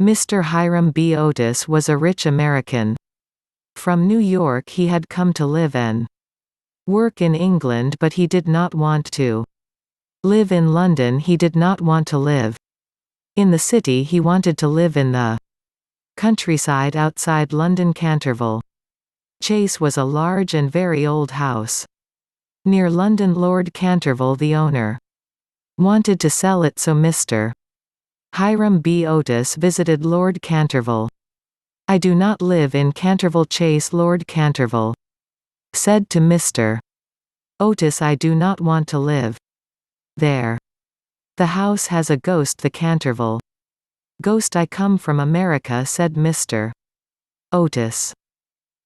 Mr. Hiram B. Otis was a rich American. From New York he had come to live and work in England, but he did not want to live in London. He did not want to live in the city. He wanted to live in the countryside outside London. Canterville Chase was a large and very old house near London. Lord Canterville, the owner, wanted to sell it, so Mr. Hiram B. Otis visited Lord Canterville. "I do not live in Canterville Chase," Lord Canterville said to Mr. Otis. "I do not want to live there. The house has a ghost." "The Canterville ghost? I come from America," said Mr. Otis.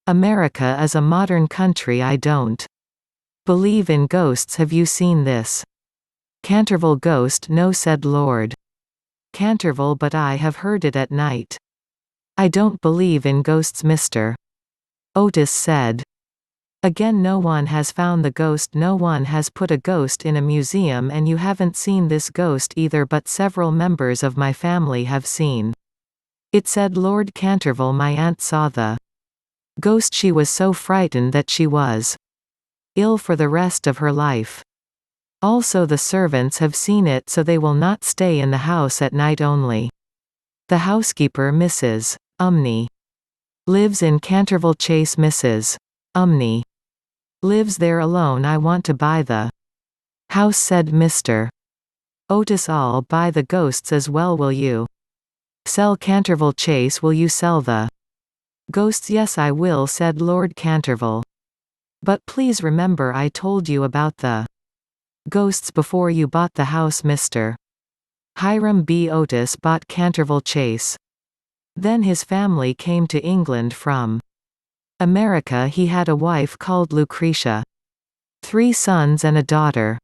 "America is a modern country. I don't believe in ghosts. Have you seen this Canterville ghost?" "No," said Lord Canterville, "but I have heard it at night." "I don't believe in ghosts," Mr. Otis said. "Again, no one has found the ghost. No one has put a ghost in a museum, and you haven't seen this ghost either, but several members of my family have seen it," said Lord Canterville. "My aunt saw the ghost. She was so frightened that she was ill for the rest of her life. Also the servants have seen it, so they will not stay in the house at night only. The housekeeper, Mrs. Umney, lives in Canterville Chase. Mrs. Umney lives there alone. I want to buy the house," said Mr. Otis. "I'll buy the ghosts as well. Will you sell Canterville Chase? Will you sell the ghosts?" "Yes, I will," said Lord Canterville. "But please remember I told you about the ghosts before you bought the house." Mr. Hiram B. Otis bought Canterville Chase. Then his family came to England from America. He had a wife called Lucretia, 3 sons and a daughter.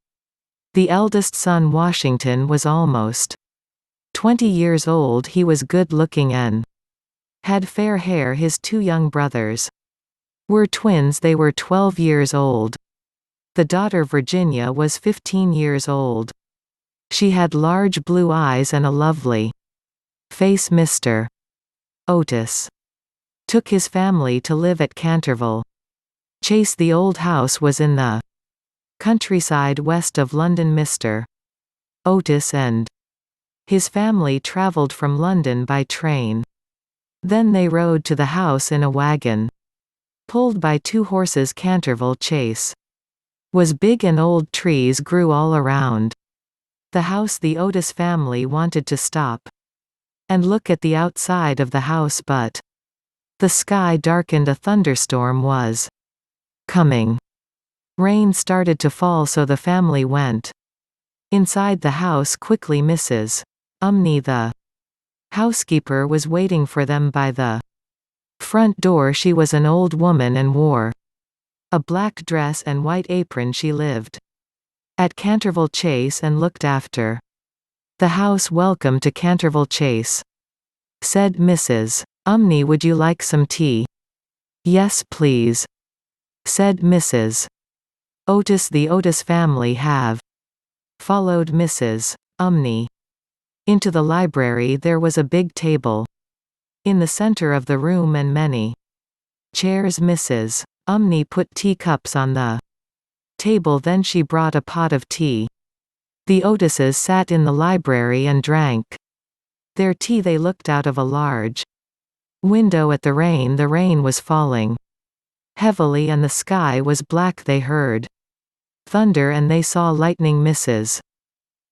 The eldest son, Washington, was almost 20 years old. He was good-looking and had fair hair. His 2 young brothers were twins. They were 12 years old. The daughter, Virginia, was 15 years old. She had large blue eyes and a lovely face. Mr. Otis took his family to live at Canterville Chase. The old house was in the countryside west of London. Mr. Otis and his family travelled from London by train. Then they rode to the house in a wagon pulled by 2 horses. Canterville Chase was big and old trees grew all around the house. The Otis family wanted to stop and look at the outside of the house, but the sky darkened. A thunderstorm was coming. Rain started to fall, so the family went inside the house quickly. Mrs. Umney, the housekeeper, was waiting for them by the front door. She was an old woman and wore a black dress and white apron. She lived at Canterville Chase and looked after the house. "Welcome to Canterville Chase," said Mrs. Umney. "Would you like some tea?" "Yes, please," said Mrs. Otis. The Otis family have followed Mrs. Umney into the library. There was a big table in the center of the room and many chairs. Mrs. Umney put teacups on the table. Then she brought a pot of tea. The Otises sat in the library and drank their tea. They looked out of a large window at the rain. The rain was falling heavily and the sky was black. They heard thunder and they saw lightning. Mrs.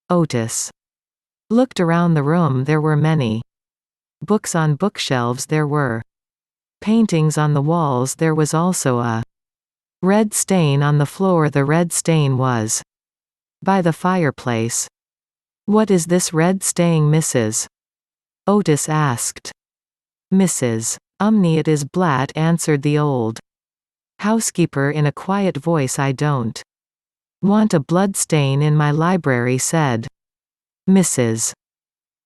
Otis looked around the room. There were many books on bookshelves. There were paintings on the walls. There was also a red stain on the floor. The red stain was by the fireplace. "What is this red stain?" Mrs. Otis asked Mrs. Umney. "It is blood," answered the old housekeeper in a quiet voice. "I don't want a blood stain in my library," said Mrs.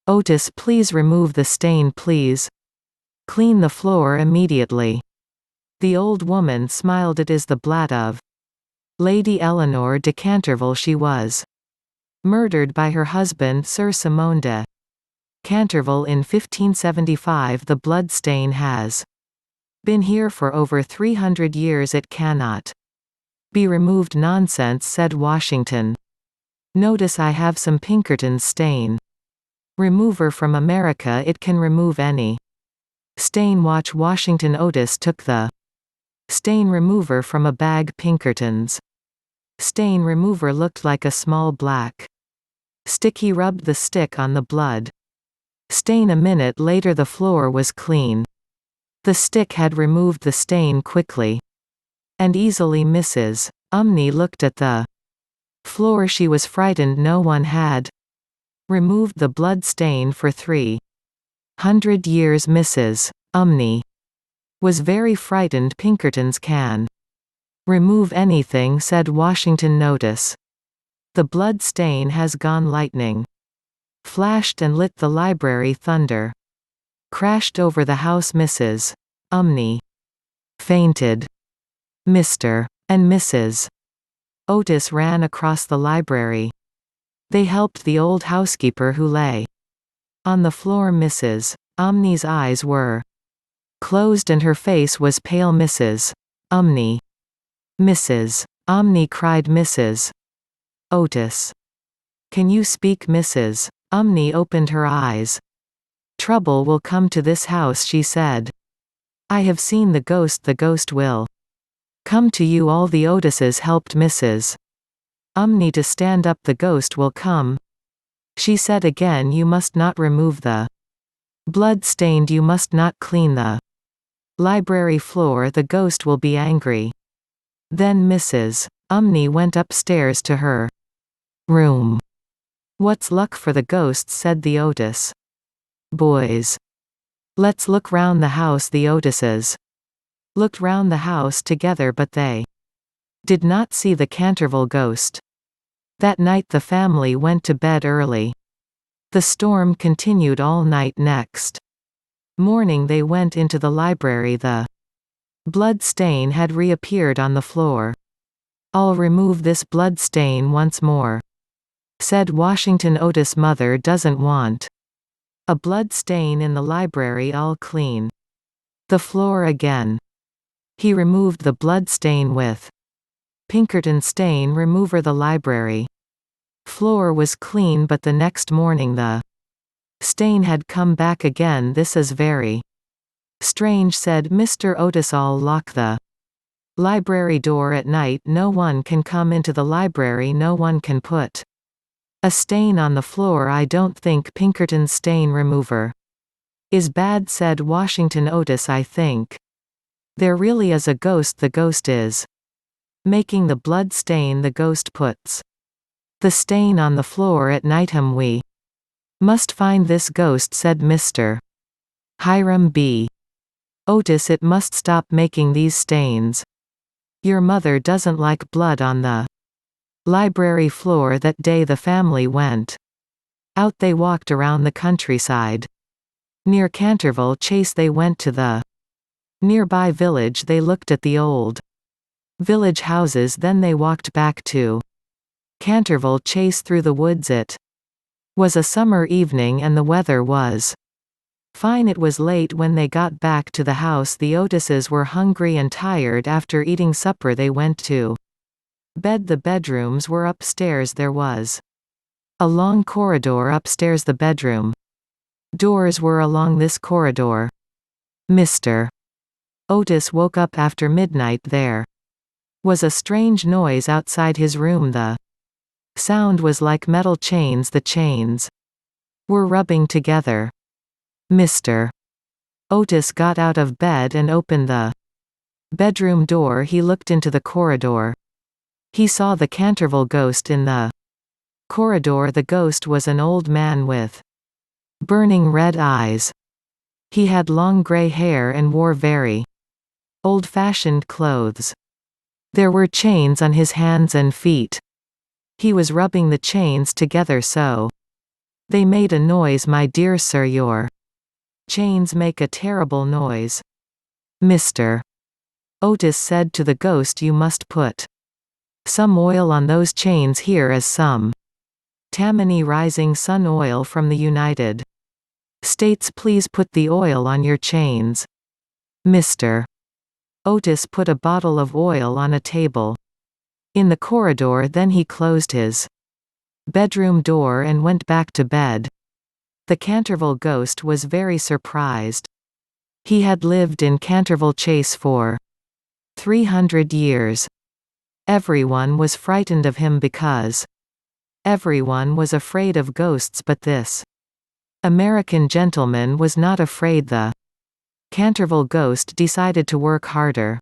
Otis. "Please remove the stain. Please clean the floor immediately." The old woman smiled. "It is the blood of Lady Eleanor de Canterville. She was murdered by her husband, Sir Simon de Canterville in 1575. The blood stain has been here for over 300 years. It cannot be removed. Nonsense, said Washington. Notice I have some Pinkerton's stain remover from America. It can remove any stain. Watch. Washington. Otis took the stain remover from a bag. Pinkerton's stain remover looked like a small black stick. He rubbed the stick on the blood stain. A minute later the floor was clean. The stick had removed the stain quickly and easily. Mrs. Umney looked at the floor. She was frightened. No one had removed the blood stain for 300 years. Mrs. Umney was very frightened. Pinkerton's can remove anything, said Washington. Notice the blood stain has gone. Lightning flashed and lit the library. Thunder crashed over the house. Mrs. Umney fainted. Mr. and Mrs. Otis ran across the library. They helped the old housekeeper who lay on the floor. Mrs. Umney's eyes were closed and her face was pale. Mrs. Umney. Mrs. Umney cried. Mrs. Otis, can you speak? Mrs. Umney opened her eyes. Trouble will come to this house, she said. I have seen the ghost. The ghost will come to you. All the Otises helped Mrs. Umney to stand up. The ghost will come, she said again. You must not remove the blood stained. You must not clean the library floor. The ghost will be angry. Then Mrs. Umney went upstairs to her room. What's luck for the ghosts, said the Otis boys. Let's look round the house. The Otises looked round the house together, but they did not see the Canterville ghost. That night the family went to bed early. The storm continued all night. Next morning they went into the library. The blood stain had reappeared on the floor. I'll remove this blood stain once more, said Washington. Otis' mother doesn't want a blood stain in the library. I'll clean the floor again. He removed the blood stain with Pinkerton stain remover. The library floor was clean, but the next morning the stain had come back again. This is very strange, said Mr. Otis. I'll lock the library door at night. No one can come into the library. No one can put a stain on the floor. I don't think Pinkerton's stain remover is bad, said Washington. Otis, I think there really is a ghost. The ghost is making the blood stain. The ghost puts the stain on the floor at night. We must find this ghost, said Mr. Hiram B. Otis. It must stop making these stains. Your mother doesn't like blood on the library floor. That day the family went out. They walked around the countryside. Near Canterville Chase they went to the nearby village. They looked at the old village houses. Then they walked back to Canterville Chase through the woods. It was a summer evening and the weather was fine. It was late when they got back to the house. The Otises were hungry and tired. After eating supper they went to bed. The bedrooms were upstairs. There was a long corridor upstairs. The bedroom doors were along this corridor. Mr. Otis woke up after midnight. There was a strange noise outside his room. The sound was like metal chains. The chains were rubbing together. Mr. Otis got out of bed and opened the bedroom door. He looked into the corridor. He saw the Canterville ghost in the corridor. The ghost was an old man with burning red eyes. He had long gray hair and wore very old-fashioned clothes. There were chains on his hands and feet. He was rubbing the chains together so they made a noise. My dear sir, your chains make a terrible noise. Mr. Otis said to the ghost, you must put some oil on those chains. Here is some Tammany Rising Sun oil from the United States, please put the oil on your chains. Mr. Otis put a bottle of oil on a table. In the corridor, then he closed his bedroom door and went back to bed. The Canterville ghost was very surprised. He had lived in Canterville Chase for 300 years. Everyone was frightened of him because everyone was afraid of ghosts, but this American gentleman was not afraid. The Canterville ghost decided to work harder.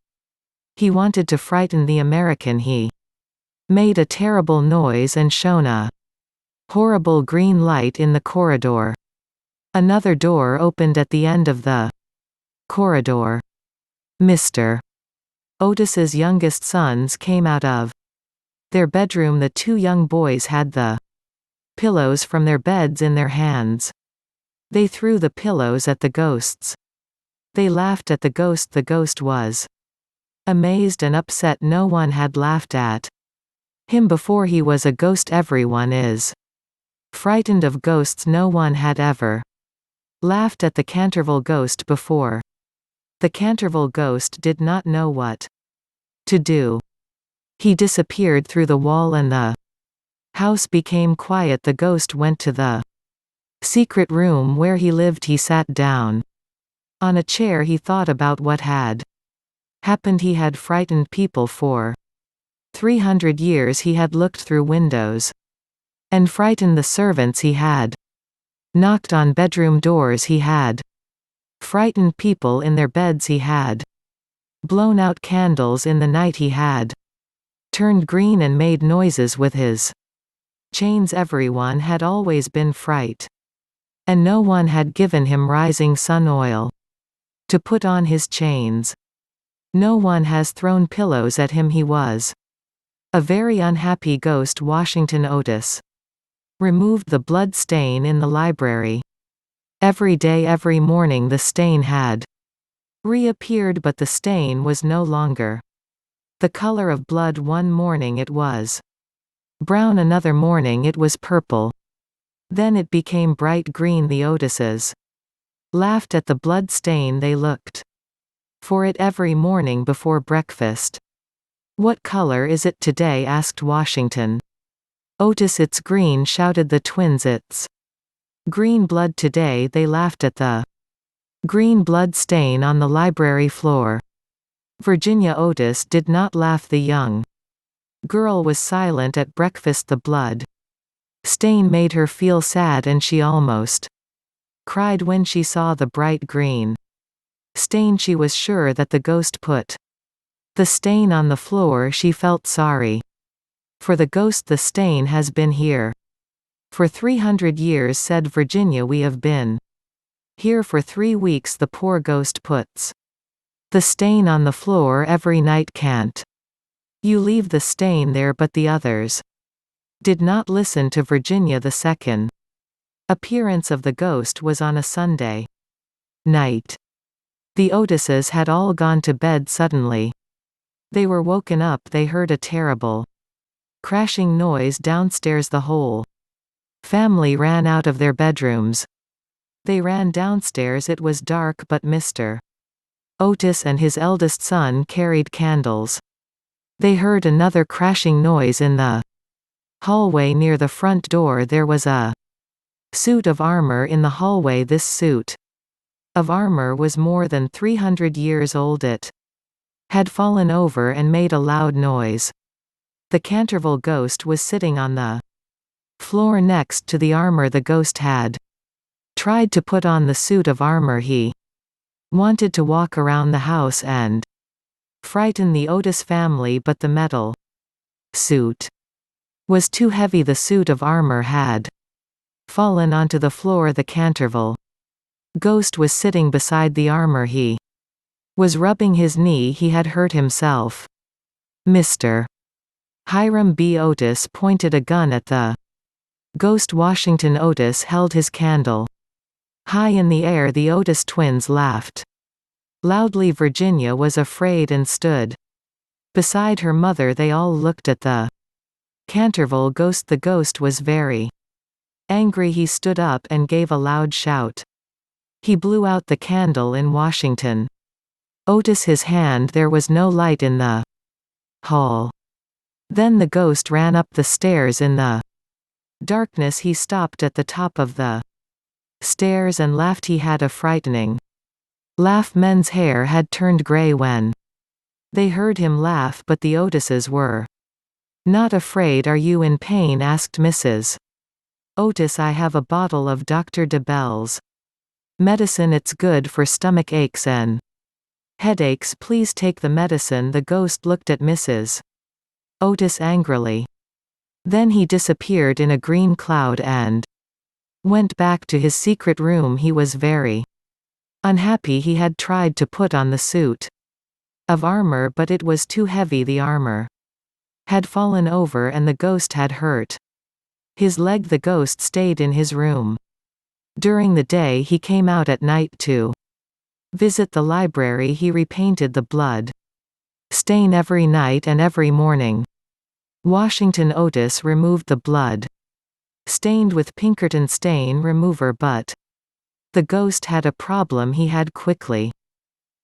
He wanted to frighten the American. He made a terrible noise and shone a horrible green light in the corridor. Another door opened at the end of the corridor. Mr. Otis's youngest sons came out of their bedroom. The two young boys had the pillows from their beds in their hands. They threw the pillows at the ghosts. They laughed at the ghost. The ghost was amazed and upset. No one had laughed at him before. He was a ghost. Everyone is frightened of ghosts. No one had ever laughed at the Canterville ghost before. The Canterville ghost did not know what to do. He disappeared through the wall and the house became quiet. The ghost went to the secret room where he lived. He sat down on a chair. He thought about what had happened. He had frightened people for 300 years. He had looked through windows and frightened the servants. He had knocked on bedroom doors. He had frightened people in their beds. He had blown out candles in the night. He had turned green and made noises with his chains. Everyone had always been frightened, and no one had given him rising sun oil to put on his chains. No one has thrown pillows at him. He was a very unhappy ghost. Washington Otis removed the blood stain in the library. Every day, every morning, the stain had reappeared, but the stain was no longer the color of blood. One morning it was brown, another morning it was purple. Then it became bright green. The Otises laughed at the blood stain. They looked for it every morning before breakfast. "What color is it today?" asked Washington Otis. "It's green," shouted the twins. "It's green blood today." They laughed at the green blood stain on the library floor. Virginia Otis did not laugh. The young girl was silent at breakfast. The blood stain made her feel sad, and she almost cried when she saw the bright green stain. She was sure that the ghost put the stain on the floor. She felt sorry for the ghost. "The stain has been here for 300 years," said Virginia. "We have been here for 3 weeks. The poor ghost puts the stain on the floor every night. Can't you leave the stain there?" But the others did not listen to Virginia. The second appearance of the ghost was on a Sunday night. The Otises had all gone to bed. Suddenly they were woken up. They heard a terrible crashing noise downstairs. The whole family ran out of their bedrooms. They ran downstairs. It was dark, but Mr. Otis and his eldest son carried candles. They heard another crashing noise in the hallway near the front door. There was a suit of armor in the hallway. This suit of armor was more than 300 years old. It had fallen over and made a loud noise. The Canterville ghost was sitting on the floor next to the armor. The ghost had tried to put on the suit of armor. He wanted to walk around the house and frighten the Otis family, but the metal suit was too heavy. The suit of armor had fallen onto the floor. The Canterville ghost was sitting beside the armor. He was rubbing his knee. He had hurt himself. Mr. Hiram B. Otis pointed a gun at the ghost. Washington Otis held his candle high in the air. The Otis twins laughed loudly. Virginia was afraid and stood beside her mother. They all looked at the Canterville ghost. The ghost was very angry. He stood up and gave a loud shout. He blew out the candle in Washington. Otis his hand there was no light in the hall. Then the ghost ran up the stairs in the darkness. He stopped at the top of the stairs and laughed. He had a frightening laugh. Men's hair had turned grey when they heard him laugh, but the Otises were not afraid. Are you in pain? asked Mrs. Otis. I have a bottle of Dr. DeBell's medicine. It's good for stomach aches and headaches. Please take the medicine. The ghost looked at Mrs. Otis angrily. Then he disappeared in a green cloud and went back to his secret room. He was very unhappy. He had tried to put on the suit of armor, but it was too heavy. The armor had fallen over and the ghost had hurt his leg. The ghost stayed in his room during the day. He came out at night to visit the library. He repainted the blood stain every night and every morning. Washington Otis removed the blood stained with Pinkerton stain remover, but the ghost had a problem. He had quickly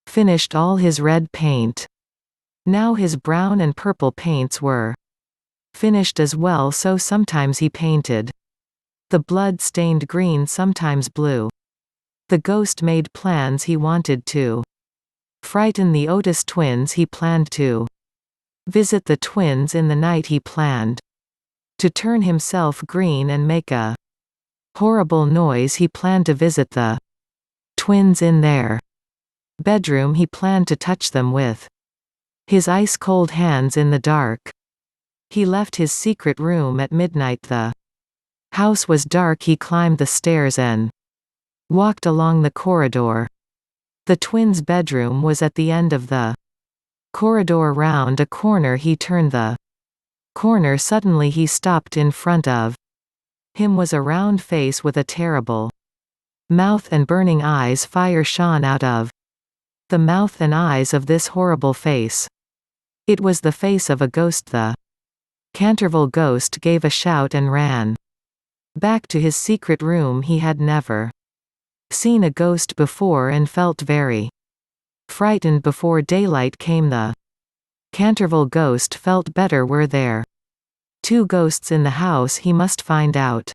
finished all his red paint. Now his brown and purple paints were finished as well, so sometimes he painted the blood-stained green, sometimes blue. The ghost made plans. He wanted to frighten the Otis twins. He planned to visit the twins in the night. He planned to turn himself green and make a horrible noise. He planned to visit the twins in their bedroom. He planned to touch them with his ice-cold hands in the dark. He left his secret room at midnight. The house was dark. He climbed the stairs and walked along the corridor. The twins' bedroom was at the end of the corridor. Round a corner he turned the corner. Suddenly he stopped. In front of him was a round face with a terrible mouth and burning eyes. Fire shone out of the mouth and eyes of this horrible face. It was the face of a ghost. The Canterville ghost gave a shout and ran back to his secret room. He had never seen a ghost before and felt very frightened. Before daylight came, the Canterville ghost felt better. Were there two ghosts in the house? He must find out.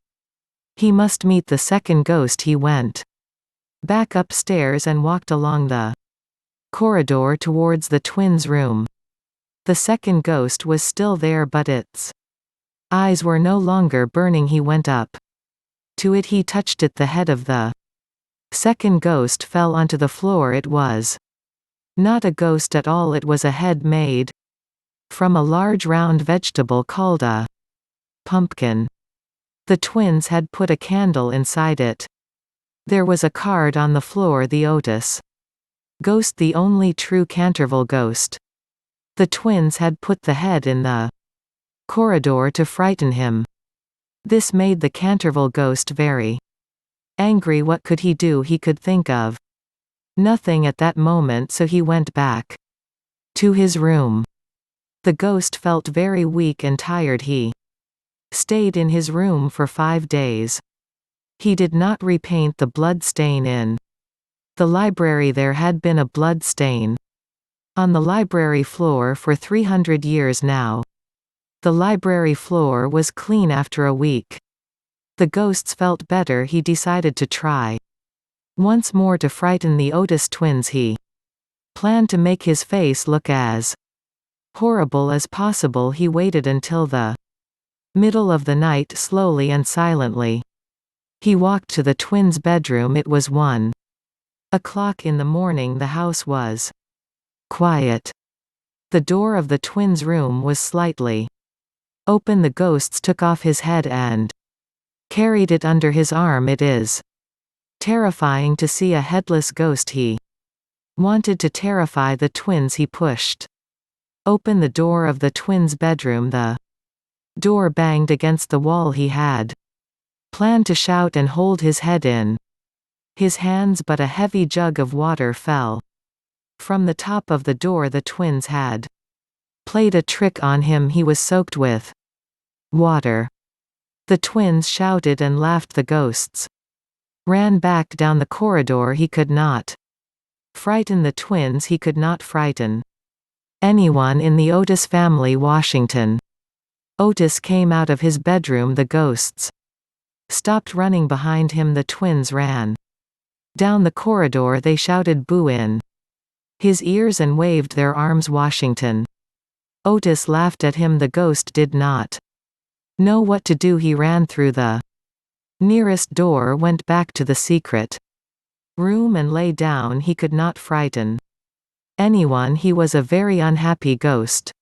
He must meet the second ghost. He went back upstairs and walked along the corridor towards the twins' room. The second ghost was still there, but its eyes were no longer burning. He went up to it. He touched it. The head of the second ghost fell onto the floor. It was not a ghost at all. It was a head made from a large round vegetable called a pumpkin. The twins had put a candle inside it. There was a card on the floor. The Otis ghost, the only true Canterville ghost. The twins had put the head in the corridor to frighten him. This made the Canterville ghost very angry. What could he do? He could think of nothing at that moment, so he went back to his room. The ghost felt very weak and tired. He stayed in his room for 5 days. He did not repaint the blood stain in the library. There had been a blood stain on the library floor for 300 years now. The library floor was clean after a week. The ghosts felt better. He decided to try once more to frighten the Otis twins. He planned to make his face look as horrible as possible. He waited until the middle of the night. Slowly and silently he walked to the twins' bedroom. It was 1 o'clock in the morning. The house was quiet. The door of the twins' room was slightly open. The ghosts took off his head and carried it under his arm. It is terrifying to see a headless ghost. He wanted to terrify the twins. He pushed open the door of the twins' bedroom. The door banged against the wall. He had planned to shout and hold his head in his hands, but a heavy jug of water fell from the top of the door. The twins had played a trick on him. He was soaked with water. The twins shouted and laughed. The ghosts Ran back down the corridor. He could not frighten the twins. He could not frighten anyone in the Otis family. Washington. Otis came out of his bedroom. The ghosts stopped running behind him. The twins ran down the corridor. They shouted boo in his ears and waved their arms. Washington. Otis laughed at him. The ghost did not know what to do. He ran through the nearest door, went back to the secret room and lay down. He could not frighten anyone. He was a very unhappy ghost.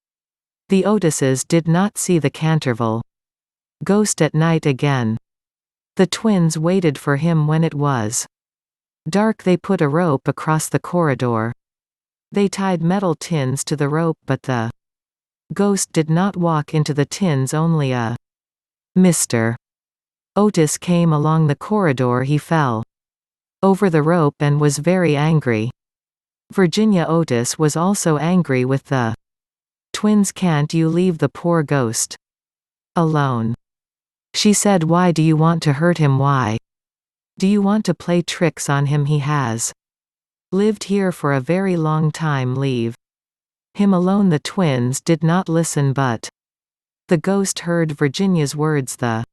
The Otises did not see the Canterville ghost at night again. The twins waited for him. When it was dark, they put a rope across the corridor. They tied metal tins to the rope, but the ghost did not walk into the tins. Only a Mr. Otis came along the corridor. He fell over the rope and was very angry. Virginia Otis was also angry with the twins. Can't you leave the poor ghost alone? She said. Why do you want to hurt him? Why do you want to play tricks on him? He has lived here for a very long time. Leave him alone. The twins did not listen, but the ghost heard Virginia's words. The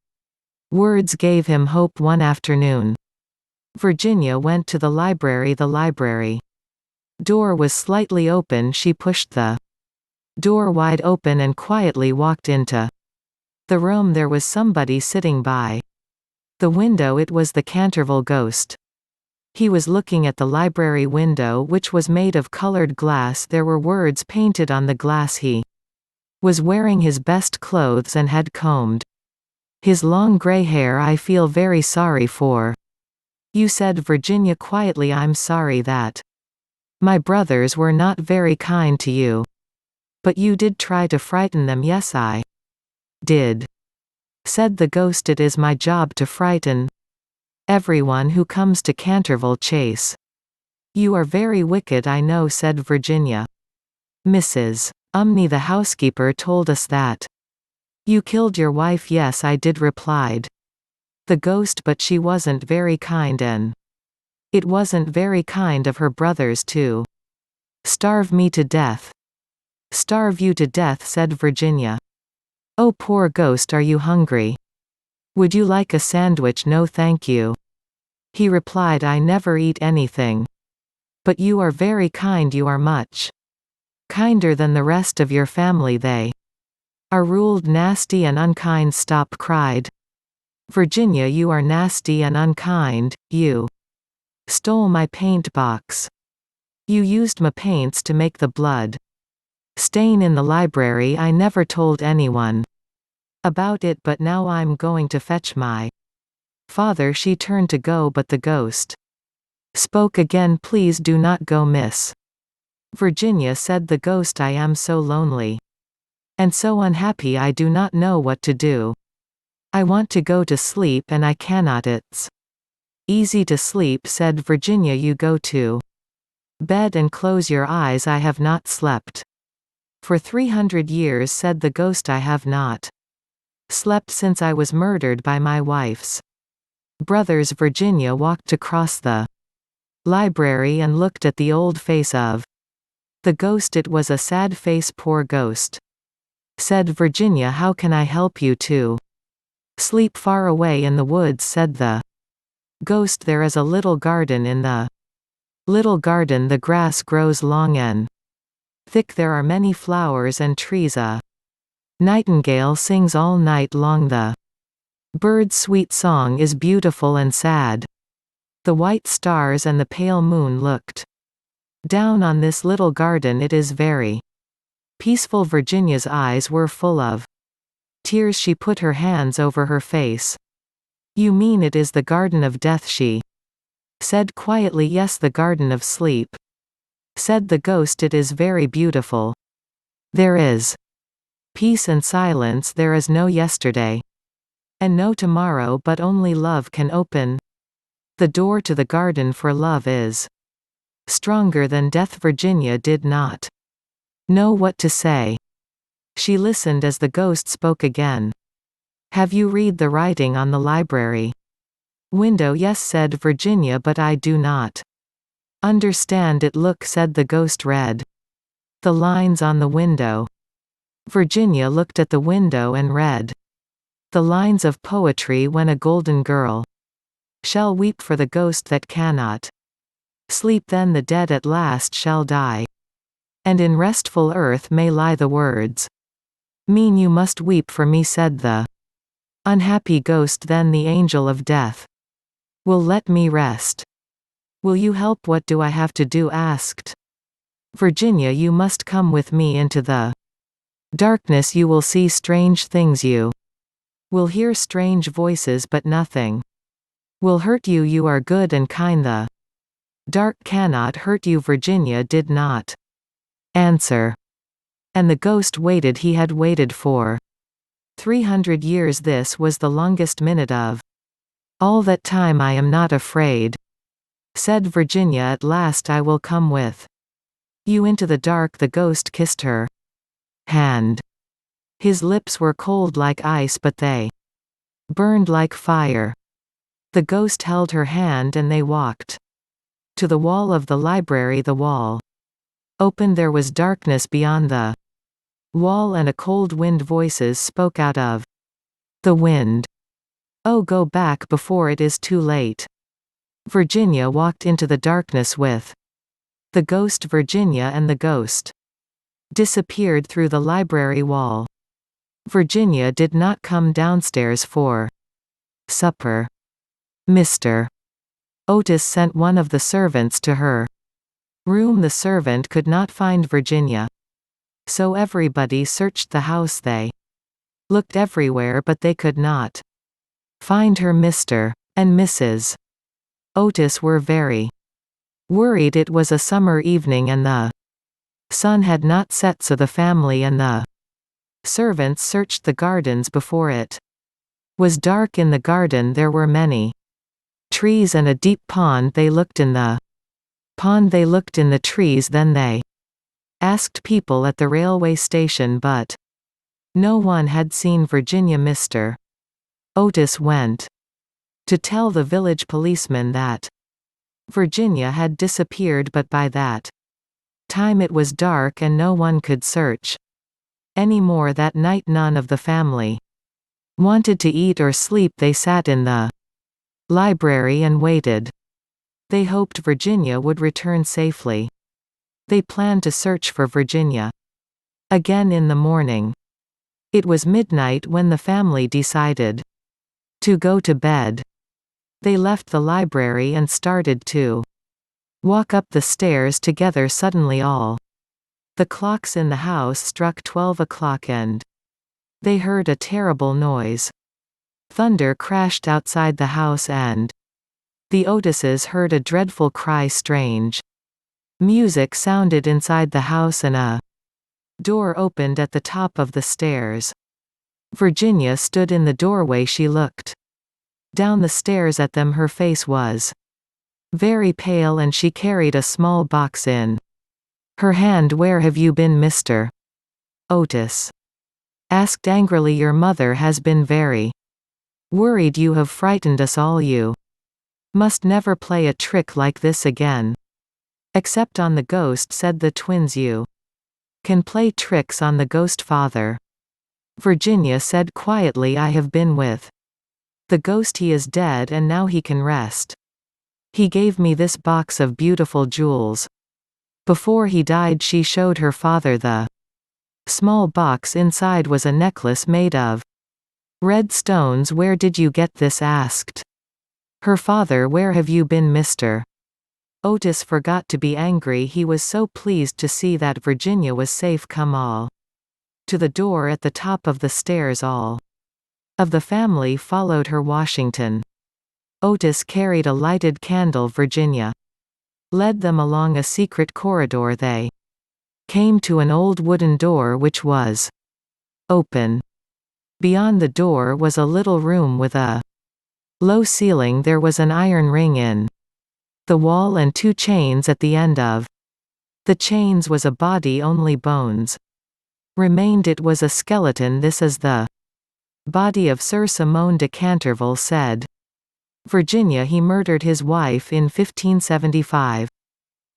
words gave him hope. One afternoon, Virginia went to the library. The library door was slightly open. She pushed the door wide open and quietly walked into the room. There was somebody sitting by the window. It was the Canterville ghost. He was looking at the library window, which was made of colored glass. There were words painted on the glass. He was wearing his best clothes and had combed his long gray hair. I feel very sorry for you, said Virginia quietly. I'm sorry that my brothers were not very kind to you. But you did try to frighten them. Yes, I did, said the ghost. It is my job to frighten everyone who comes to Canterville Chase. You are very wicked. I know, said Virginia. Mrs. Umney, the housekeeper, told us that you killed your wife. Yes, I did, replied the ghost, but she wasn't very kind, and it wasn't very kind of her brothers to starve me to death. Starve you to death, said Virginia. Oh, poor ghost, are you hungry? Would you like a sandwich? No, thank you, he replied. I never eat anything. But you are very kind. You are much kinder than the rest of your family. They are ruled nasty and unkind. Stop, cried Virginia. You are nasty and unkind. You stole my paint box. You used my paints to make the blood stain in the library. I never told anyone about it, but now I'm going to fetch my father. She turned to go, but the ghost spoke again. Please do not go, Miss Virginia, said the ghost. I am so lonely and so unhappy. I do not know what to do. I want to go to sleep and I cannot. It's easy to sleep, said Virginia. You go to bed and close your eyes. I have not slept for 300 years, said the ghost. I have not slept since I was murdered by my wife's brothers. Virginia walked across the library and looked at the old face of the ghost. It was a sad face. Poor ghost, said Virginia. How can I help you to sleep far away in the woods, said the ghost. There is a little garden. In the little garden the grass grows long and thick. There are many flowers and trees. A nightingale sings all night long. The bird's sweet song is beautiful and sad. The white stars and the pale moon looked down on this little garden. It is very peaceful. Virginia's eyes were full of tears. She put her hands over her face. You mean it is the garden of death, she said quietly. Yes, the garden of sleep, said the ghost. It is very beautiful. There is peace and silence. There is no yesterday and no tomorrow, but only love can open the door to the garden, for love is stronger than death. Virginia did not know what to say. She listened as the ghost spoke again. Have you read the writing on the library Window. Yes, said Virginia, but I do not understand it. Look, said the ghost. Read the lines on the window. Virginia looked at the window and read the lines of poetry. When a golden girl shall weep for the ghost that cannot sleep, then the dead at last shall die, and in restful earth may lie the words, mean you must weep for me, said the unhappy ghost. Then the angel of death will let me rest. Will you help? What do I have to do? Asked Virginia. You must come with me into the darkness. You will see strange things. You will hear strange voices, but nothing will hurt you. You are good and kind. The dark cannot hurt you. Virginia did not answer, and the ghost waited. He had waited for 300 years. This was the longest minute of all that time. I am not afraid, said Virginia. At last I will come with you into the dark. The ghost kissed her hand. His lips were cold like ice, but they burned like fire. The ghost held her hand and they walked to the wall of the library. The wall opened. There was darkness beyond the wall, and a cold wind. Voices spoke out of the wind. Oh, go back before it is too late. Virginia walked into the darkness with the ghost. Virginia and the ghost disappeared through the library wall. Virginia did not come downstairs for supper. Mr. Otis sent one of the servants to her room. The servant could not find Virginia, so everybody searched the house. They looked everywhere, but they could not find her. Mr. and Mrs. Otis were very worried. It was a summer evening and the sun had not set, so the family and the servants searched the gardens before it was dark. In the garden there were many trees and a deep pond. They looked in the pond. They looked in the trees. Then they asked people at the railway station, but no one had seen Virginia. Mr. Otis went to tell the village policeman that Virginia had disappeared, but by that time it was dark and no one could search any more. That night none of the family wanted to eat or sleep. They sat in the library and waited. They hoped Virginia would return safely. They planned to search for Virginia again in the morning. It was midnight when the family decided to go to bed. They left the library and started to walk up the stairs together. Suddenly all the clocks in the house struck 12 o'clock and they heard a terrible noise. Thunder crashed outside the house and the Otises heard a dreadful cry. Strange music sounded inside the house and a door opened at the top of the stairs. Virginia stood in the doorway. She looked down the stairs at them. Her face was very pale and she carried a small box in her hand. Where have you been, Mr. Otis asked angrily. Your mother has been very worried. You have frightened us all. You must never play a trick like this again. Except on the ghost, said the twins. You can play tricks on the ghost, father. Virginia said quietly. I have been with the ghost. He is dead and now he can rest. He gave me this box of beautiful jewels. Before he died she showed her father the small box. Inside was a necklace made of red stones. Where did you get this? Asked her father. Where have you been, Mr. Otis forgot to be angry. He was so pleased to see that Virginia was safe. Come all to the door at the top of the stairs. All of the family followed her. Washington Otis carried a lighted candle. Virginia led them along a secret corridor. They came to an old wooden door which was open. Beyond the door was a little room with a low ceiling. There was an iron ring in the wall and two chains at the end of the chains was a body. Only bones remained. It was a skeleton. This is the body of Sir Simon de Canterville, said Virginia. He murdered his wife in 1575.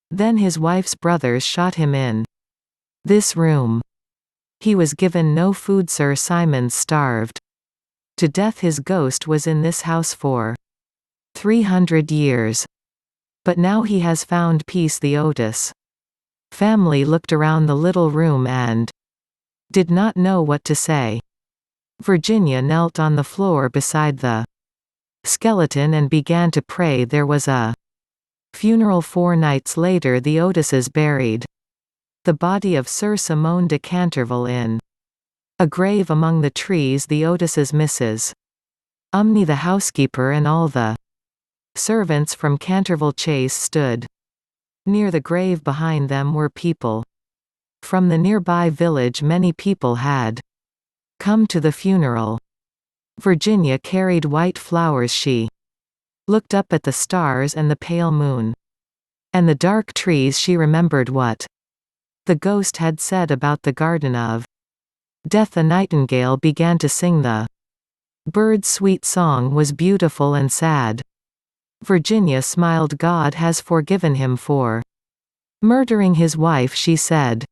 Then his wife's brothers shot him in this room. He was given no food. Sir Simon's starved to death. His ghost was in this house for 300 years. But now he has found peace. The Otis family looked around the little room and did not know what to say. Virginia knelt on the floor beside the skeleton and began to pray. There was a funeral 4 nights later. The Otises buried the body of Sir Simon de Canterville in a grave among the trees. The Otises, Mrs. Umney the housekeeper and all the servants from Canterville Chase stood near the grave. Behind them were people from the nearby village. Many people had come to the funeral. Virginia carried white flowers. She looked up at the stars and the pale moon and the dark trees. She remembered what the ghost had said about the Garden of Death. A nightingale began to sing. The bird's sweet song was beautiful and sad. Virginia smiled. God has forgiven him for murdering his wife, she said.